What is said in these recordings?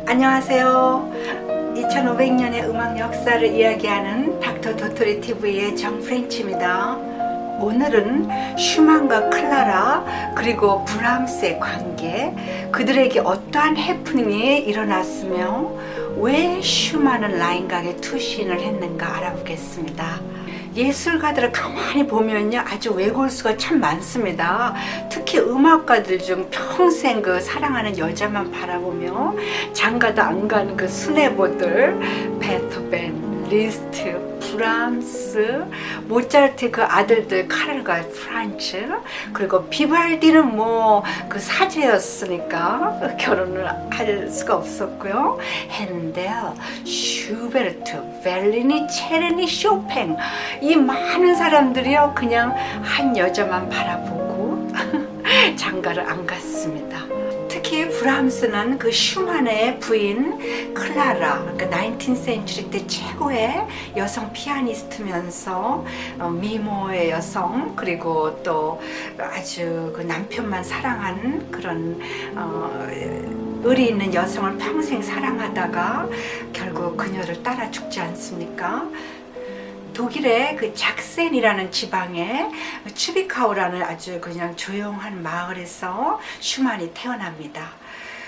안녕하세요. 2500년의 음악 역사를 이야기하는 닥터 도토리 TV의 정프렌치입니다. 오늘은 슈만과 클라라 그리고 브람스의 관계, 그들에게 어떠한 해프닝이 일어났으며 왜 슈만은 라인각에 투신을 했는가 알아보겠습니다. 예술가들을 가만히 보면요, 아주 외골수가 참 많습니다. 특히 음악가들 중 평생 그 사랑하는 여자만 바라보며 장가도 안 가는 그 수뇌보들, 베토벤, 리스트, 브람스, 모차르트 그 아들들 카를과 프란츠, 그리고 비발디는 뭐 그 사제였으니까 결혼을 할 수가 없었고요. 핸델, 슈베르트, 벨리니, 체르니, 쇼팽, 이 많은 사람들이요 그냥 한 여자만 바라보고 장가를 안 갔습니다. 특히 브람스는 그 슈만의 부인 클라라, 그러니까 19th century 때 최고의 여성 피아니스트면서 미모의 여성, 그리고 또 아주 그 남편만 사랑한 그런 의리 있는 여성을 평생 사랑하다가 결국 그녀를 따라 죽지 않습니까? 독일의 그 작센이라는 지방에 츠비카우라는 아주 그냥 조용한 마을에서 슈만이 태어납니다.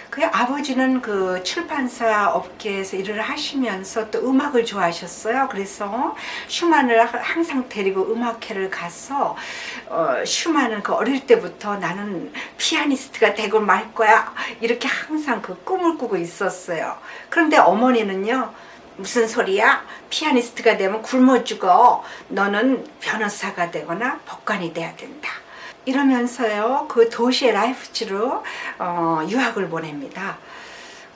그 아버지는 그 출판사 업계에서 일을 하시면서 또 음악을 좋아하셨어요. 그래서 슈만을 항상 데리고 음악회를 가서 슈만은 그 어릴 때부터 나는 피아니스트가 되고 말 거야 이렇게 항상 그 꿈을 꾸고 있었어요. 그런데 어머니는요, 무슨 소리야? 피아니스트가 되면 굶어 죽어. 너는 변호사가 되거나 법관이 돼야 된다. 이러면서요, 그 도시의 라이프치로 유학을 보냅니다.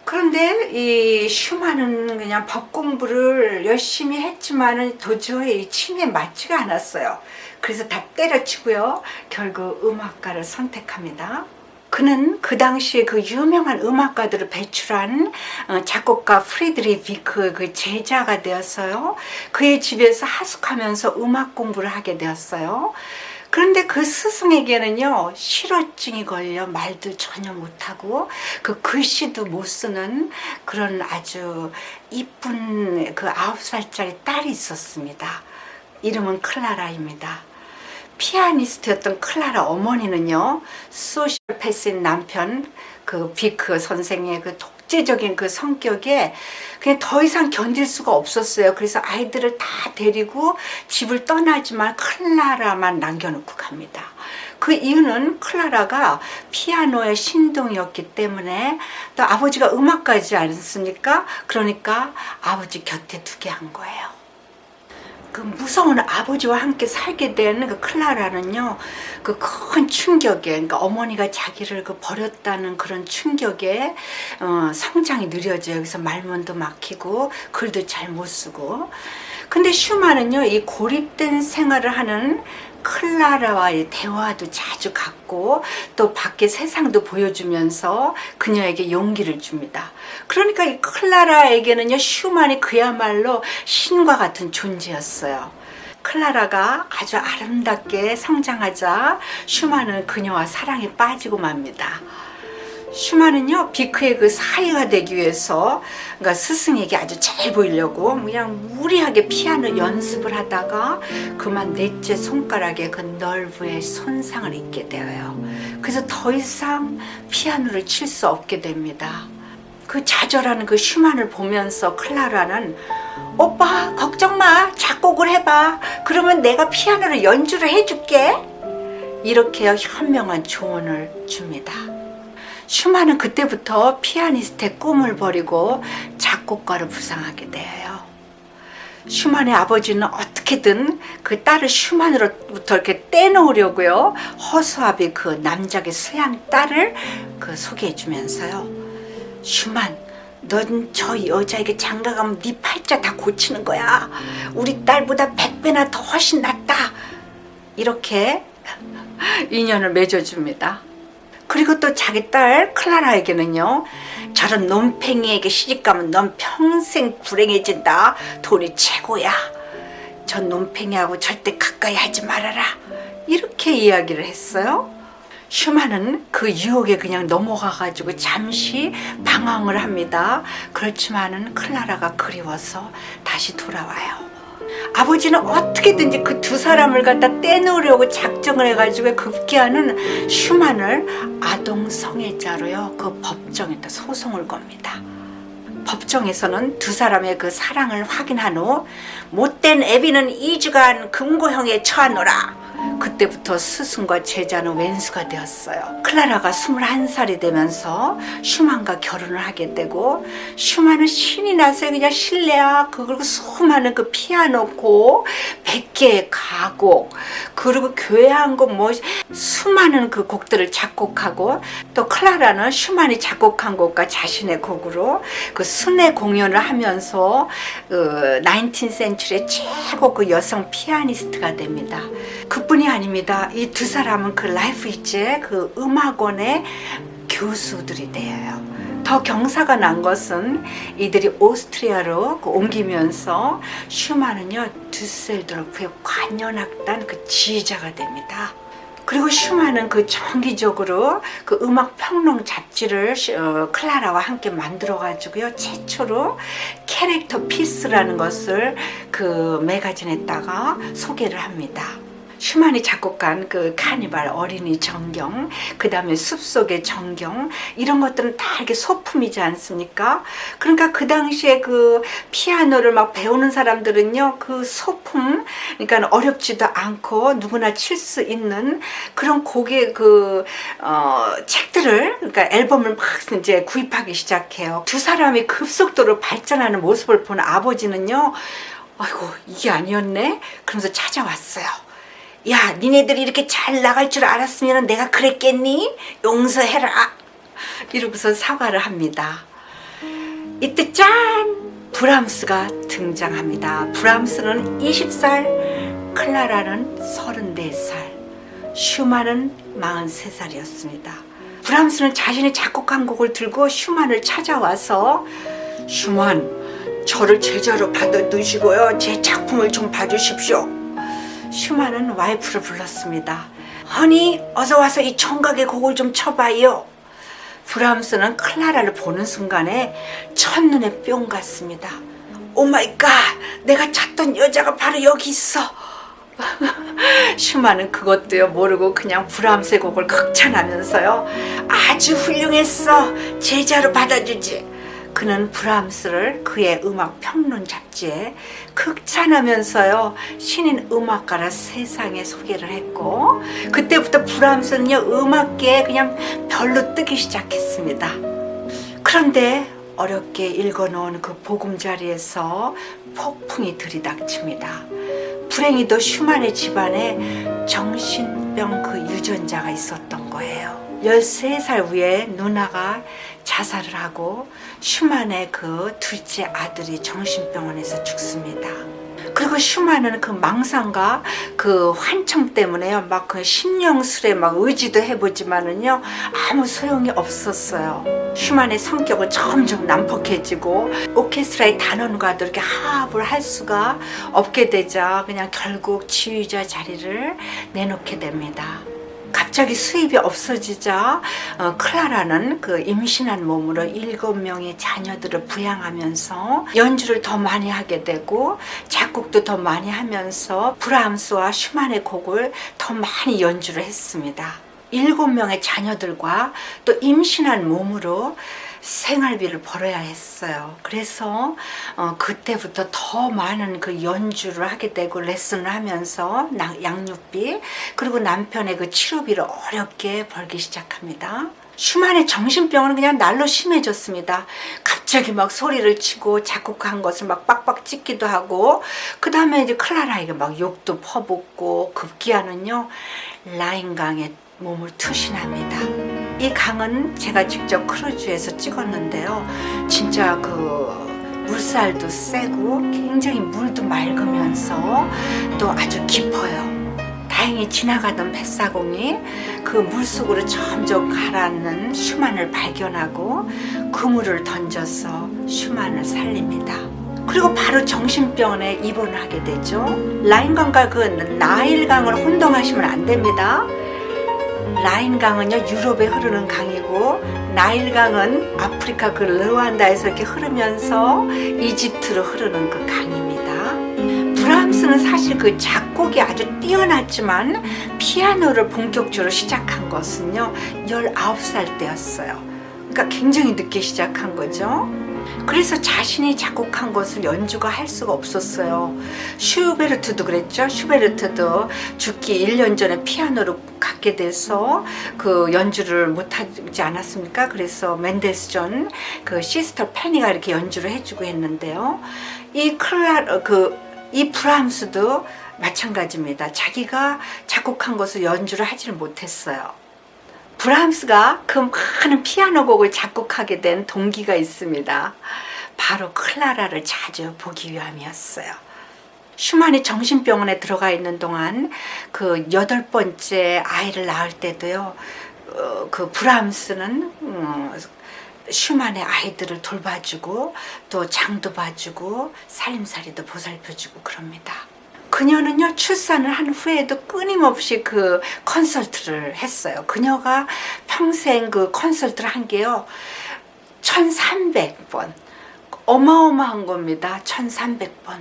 그런데 이 슈만은 그냥 법 공부를 열심히 했지만은 도저히 취미에 맞지가 않았어요. 그래서 다 때려치고요, 결국 음악가를 선택합니다. 그는 그 당시에 그 유명한 음악가들을 배출한 작곡가 프리드리히 비크 그 제자가 되었어요. 그의 집에서 하숙하면서 음악 공부를 하게 되었어요. 그런데 그 스승에게는요, 실어증이 걸려 말도 전혀 못하고 그 글씨도 못 쓰는 그런 아주 이쁜 그 9살짜리 딸이 있었습니다. 이름은 클라라입니다. 피아니스트였던 클라라 어머니는요, 소시오패스인 남편 그 비크 선생의 그 독재적인 그 성격에 그냥 더 이상 견딜 수가 없었어요. 그래서 아이들을 다 데리고 집을 떠나지만 클라라만 남겨놓고 갑니다. 그 이유는 클라라가 피아노의 신동이었기 때문에, 또 아버지가 음악가지 않습니까? 그러니까 아버지 곁에 두게 한 거예요. 그 무서운 아버지와 함께 살게 된 그 클라라는요, 그 큰 충격에, 그러니까 어머니가 자기를 그 버렸다는 그런 충격에 성장이 느려져요. 여기서 말문도 막히고 글도 잘 못 쓰고. 근데 슈만은요, 이 고립된 생활을 하는 클라라와의 대화도 자주 갖고 또 밖에 세상도 보여주면서 그녀에게 용기를 줍니다. 그러니까 이 클라라에게는요, 슈만이 그야말로 신과 같은 존재였어요. 클라라가 아주 아름답게 성장하자 슈만은 그녀와 사랑에 빠지고 맙니다. 슈만은요, 비크의 그 사이가 되기 위해서, 그러니까 스승에게 아주 잘 보이려고 그냥 무리하게 피아노 연습을 하다가 그만 넷째 손가락에 그 널브에 손상을 입게 되어요. 그래서 더 이상 피아노를 칠 수 없게 됩니다. 그 좌절하는 그 슈만을 보면서 클라라는, 오빠 걱정 마, 작곡을 해봐, 그러면 내가 피아노를 연주를 해줄게, 이렇게 현명한 조언을 줍니다. 슈만은 그때부터 피아니스트의 꿈을 버리고 작곡가로 부상하게 돼요. 슈만의 아버지는 어떻게든 그 딸을 슈만으로부터 이렇게 떼놓으려고요, 허수아비 그 남작의 수양 딸을 그 소개해 주면서요, 슈만, 넌 저 여자에게 장가가면 네 팔자 다 고치는 거야. 우리 딸보다 100배나 더 훨씬 낫다. 이렇게 인연을 맺어줍니다. 그리고 또 자기 딸 클라라에게는요, 저런 놈팽이에게 시집가면 넌 평생 불행해진다. 돈이 최고야. 저 놈팽이하고 절대 가까이 하지 말아라. 이렇게 이야기를 했어요. 슈만은 그 유혹에 그냥 넘어가가지고 잠시 방황을 합니다. 그렇지만은 클라라가 그리워서 다시 돌아와요. 아버지는 어떻게든지 그 두 사람을 갖다 떼놓으려고 작정을 해가지고 급기야는 슈만을 아동 성애자로요 그 법정에다 소송을 겁니다. 법정에서는 두 사람의 그 사랑을 확인한 후 못된 애비는 2주간 금고형에 처하노라. 그때부터 스승과 제자는 왼수가 되었어요. 클라라가 21살이 되면서 슈만과 결혼을 하게 되고, 슈만은 신이 나서 그냥 실내악 그리고 수많은 그 피아노 곡 100개의 가곡 그리고 교회 한 곡 뭐 수많은 그 곡들을 작곡하고, 또 클라라는 슈만이 작곡한 곡과 자신의 곡으로 그 순회 공연을 하면서 그 19th century의 최고 그 여성 피아니스트가 됩니다. 그뿐이 아닙니다. 이 두 사람은 그 라이프 이제 그 음악원의 교수들이 되어요. 더 경사가 난 것은 이들이 오스트리아로 옮기면서 슈만은요 düsseldorf의 관현악단 그 지휘자가 됩니다. 그리고 슈만은 그 정기적으로 그 음악 평론 잡지를 클라라와 함께 만들어 가지고요 최초로 캐릭터 피스라는 것을 그 매거진에다가 소개를 합니다. 슈만이 작곡한 그 카니발 어린이 정경, 그 다음에 숲속의 정경, 이런 것들은 다 이렇게 소품이지 않습니까? 그러니까 그 당시에 그 피아노를 막 배우는 사람들은요, 그 소품, 그러니까 어렵지도 않고 누구나 칠 수 있는 그런 곡의 그, 책들을, 그러니까 앨범을 막 이제 구입하기 시작해요. 두 사람이 급속도로 발전하는 모습을 본 아버지는요, 아이고, 이게 아니었네? 그러면서 찾아왔어요. 야, 니네들이 이렇게 잘 나갈 줄 알았으면 내가 그랬겠니? 용서해라. 이러고서 사과를 합니다. 이때 짠! 브람스가 등장합니다. 브람스는 20살, 클라라는 34살, 슈만은 43살이었습니다. 브람스는 자신이 작곡한 곡을 들고 슈만을 찾아와서, 슈만, 저를 제자로 받아두시고요, 제 작품을 좀 봐주십시오. 슈만은 와이프를 불렀습니다. 허니, 어서 와서 이 청각의 곡을 좀 쳐봐요. 브람스는 클라라를 보는 순간에 첫눈에 뿅 갔습니다. 오 마이 갓, 내가 찾던 여자가 바로 여기 있어. 슈만은 그것도요 모르고 그냥 브람스의 곡을 극찬하면서요, 아주 훌륭했어, 제자로 받아주지. 그는 브람스를 그의 음악 평론 잡지에 극찬하면서요 신인 음악가라 세상에 소개를 했고, 그때부터 브람스는요 음악계에 그냥 별로 뜨기 시작했습니다. 그런데 어렵게 읽어놓은 그 보금자리에서 폭풍이 들이닥칩니다. 불행히도 슈만의 집안에 정신병 그 유전자가 있었던 거예요. 13살 위에 누나가 자살을 하고 슈만의 그 둘째 아들이 정신병원에서 죽습니다. 그리고 슈만은 그 망상과 그 환청 때문에요 막 그 신령술에 막 의지도 해보지만은요 아무 소용이 없었어요. 슈만의 성격은 점점 난폭해지고 오케스트라의 단원과도 이렇게 화합을 할 수가 없게 되자 그냥 결국 지휘자 자리를 내놓게 됩니다. 갑자기 수입이 없어지자 클라라는 그 임신한 몸으로 7명의 자녀들을 부양하면서 연주를 더 많이 하게 되고 작곡도 더 많이 하면서 브람스와 슈만의 곡을 더 많이 연주를 했습니다. 7명의 자녀들과 또 임신한 몸으로 생활비를 벌어야 했어요. 그래서 그때부터 더 많은 그 연주를 하게 되고 레슨을 하면서 양육비 그리고 남편의 그 치료비를 어렵게 벌기 시작합니다. 슈만의 정신병은 그냥 날로 심해졌습니다. 갑자기 막 소리를 치고 작곡한 것을 막 빡빡 찢기도 하고, 그 다음에 이제 클라라에게 막 욕도 퍼붓고, 급기야는요 라인강에 몸을 투신합니다. 이 강은 제가 직접 크루즈에서 찍었는데요, 진짜 그 물살도 세고 굉장히 물도 맑으면서 또 아주 깊어요. 다행히 지나가던 뱃사공이 그 물속으로 점점 가라앉는 슈만을 발견하고 그물을 던져서 슈만을 살립니다. 그리고 바로 정신병원에 입원을 하게 되죠. 라인강과 그 나일강을 혼동하시면 안 됩니다. 라인강은요 유럽에 흐르는 강이고, 나일강은 아프리카 그 르완다에서 이렇게 흐르면서 이집트로 흐르는 그 강입니다. 브람스는 사실 그 작곡이 아주 뛰어났지만 피아노를 본격적으로 시작한 것은요 19살 때였어요. 그러니까 굉장히 늦게 시작한 거죠. 그래서 자신이 작곡한 것을 연주가 할 수가 없었어요. 슈베르트도 그랬죠. 슈베르트도 죽기 1년 전에 피아노를 갖게 돼서 그 연주를 못하지 않았습니까? 그래서 멘델스존 그 시스터 페니가 이렇게 연주를 해주고 했는데요. 이 브람스도 마찬가지입니다. 자기가 작곡한 것을 연주를 하지를 못했어요. 브람스가 그 많은 피아노 곡을 작곡하게 된 동기가 있습니다. 바로 클라라를 자주 보기 위함이었어요. 슈만이 정신병원에 들어가 있는 동안 그 8번째 아이를 낳을 때도요, 그 브람스는 슈만의 아이들을 돌봐주고 또 장도 봐주고 살림살이도 보살펴주고 그럽니다. 그녀는요 출산을 한 후에도 끊임없이 그 컨설트를 했어요. 그녀가 평생 그 컨설트를 한 게요 1300번, 어마어마한 겁니다. 1300번.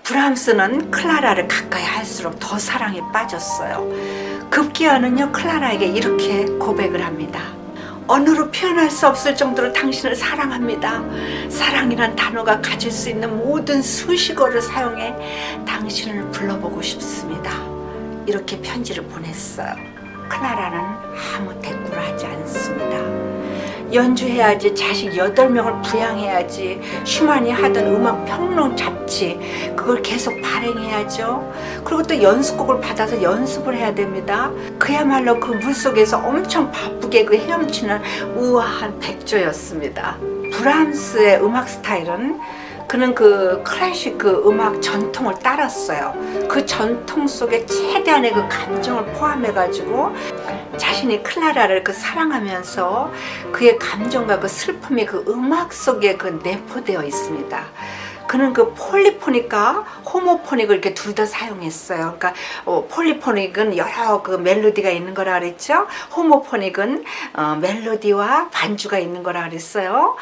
브람스는 클라라를 가까이 할수록 더 사랑에 빠졌어요. 급기야는요 클라라에게 이렇게 고백을 합니다. 언어로 표현할 수 없을 정도로 당신을 사랑합니다. 사랑이란 단어가 가질 수 있는 모든 수식어를 사용해 당신을 불러보고 싶습니다. 이렇게 편지를 보냈어요. 클라라는 아무 대꾸를 하지 않습니다. 연주해야지, 자식 8명을 부양해야지, 슈만이 하던 음악 평론 잡지 그걸 계속 발행해야죠. 그리고 또 연습곡을 받아서 연습을 해야 됩니다. 그야말로 그 물속에서 엄청 바쁘게 그 헤엄치는 우아한 백조였습니다. 브람스의 음악 스타일은 그는 그 클래식 그 음악 전통을 따랐어요. 그 전통 속에 최대한의 그 감정을 포함해가지고 자신이 클라라를 그 사랑하면서 그의 감정과 그 슬픔이 그 음악 속에 그 내포되어 있습니다. 그는 그 폴리포닉과 호모포닉을 이렇게 둘 다 사용했어요. 그러니까 폴리포닉은 여러 그 멜로디가 있는 거라 그랬죠. 호모포닉은 멜로디와 반주가 있는 거라 그랬어요.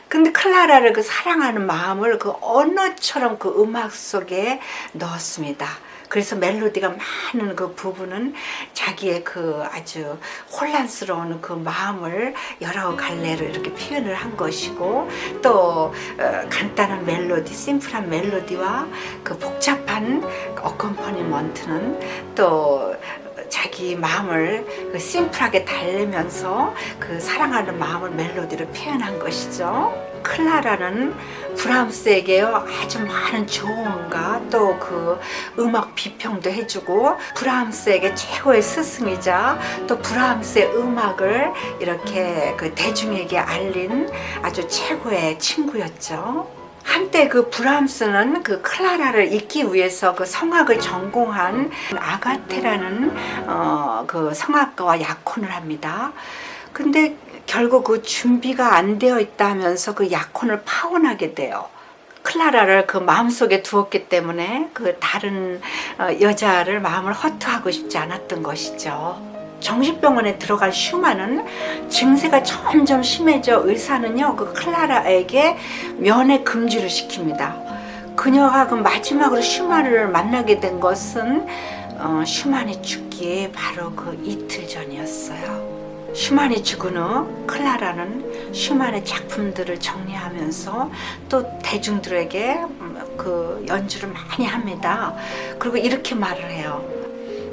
근데 클라라를 그 사랑하는 마음을 그 언어처럼 그 음악 속에 넣었습니다. 그래서 멜로디가 많은 그 부분은 자기의 그 아주 혼란스러운 그 마음을 여러 갈래로 이렇게 표현을 한 것이고, 또 간단한 멜로디, 심플한 멜로디와 그 복잡한 어컴퍼니먼트는 또 자기 마음을 그 심플하게 달래면서 그 사랑하는 마음을 멜로디로 표현한 것이죠. 클라라는 브람스에게요 아주 많은 조언과 또 그 음악 비평도 해주고, 브람스에게 최고의 스승이자 또 브람스의 음악을 이렇게 그 대중에게 알린 아주 최고의 친구였죠. 한때 그 브람스는 그 클라라를 잊기 위해서 그 성악을 전공한 아가테라는 그 성악가와 약혼을 합니다. 근데 결국 그 준비가 안 되어 있다 하면서 그 약혼을 파혼하게 돼요. 클라라를 그 마음속에 두었기 때문에 그 다른 여자를 마음을 허투하고 싶지 않았던 것이죠. 정신병원에 들어간 슈만은 증세가 점점 심해져 의사는요 그 클라라에게 면회 금지를 시킵니다. 그녀가 그 마지막으로 슈만을 만나게 된 것은 슈만이 죽기에 바로 그 이틀 전이었어요. 슈만이 죽은 후 클라라는 슈만의 작품들을 정리하면서 또 대중들에게 그 연주를 많이 합니다. 그리고 이렇게 말을 해요.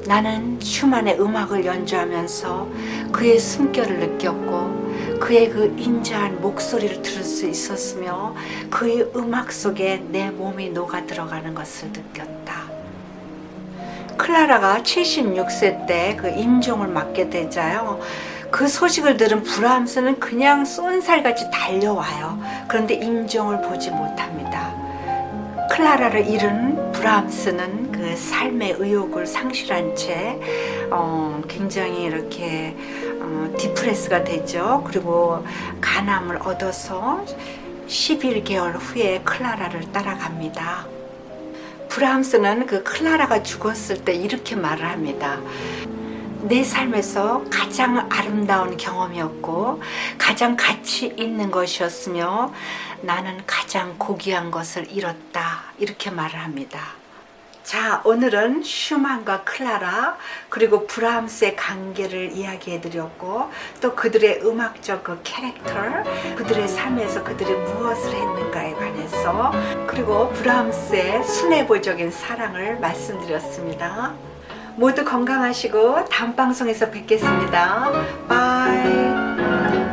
나는 슈만의 음악을 연주하면서 그의 숨결을 느꼈고 그의 그 인자한 목소리를 들을 수 있었으며 그의 음악 속에 내 몸이 녹아 들어가는 것을 느꼈다. 클라라가 76세 때 그 임종을 맞게 되자요. 그 소식을 들은 브람스는 그냥 쏜살같이 달려와요. 그런데 임종을 보지 못합니다. 클라라를 잃은 브람스는 그 삶의 의욕을 상실한 채 굉장히 이렇게 디프레스가 되죠. 그리고 간암을 얻어서 11개월 후에 클라라를 따라갑니다. 브람스는 그 클라라가 죽었을 때 이렇게 말을 합니다. 내 삶에서 가장 아름다운 경험이었고 가장 가치 있는 것이었으며 나는 가장 고귀한 것을 잃었다. 이렇게 말을 합니다. 자, 오늘은 슈만과 클라라 그리고 브람스의 관계를 이야기해 드렸고 또 그들의 음악적 그 캐릭터, 그들의 삶에서 그들이 무엇을 했는가에 관해서 그리고 브람스의 순애보적인 사랑을 말씀드렸습니다. 모두 건강하시고 다음 방송에서 뵙겠습니다. 바이.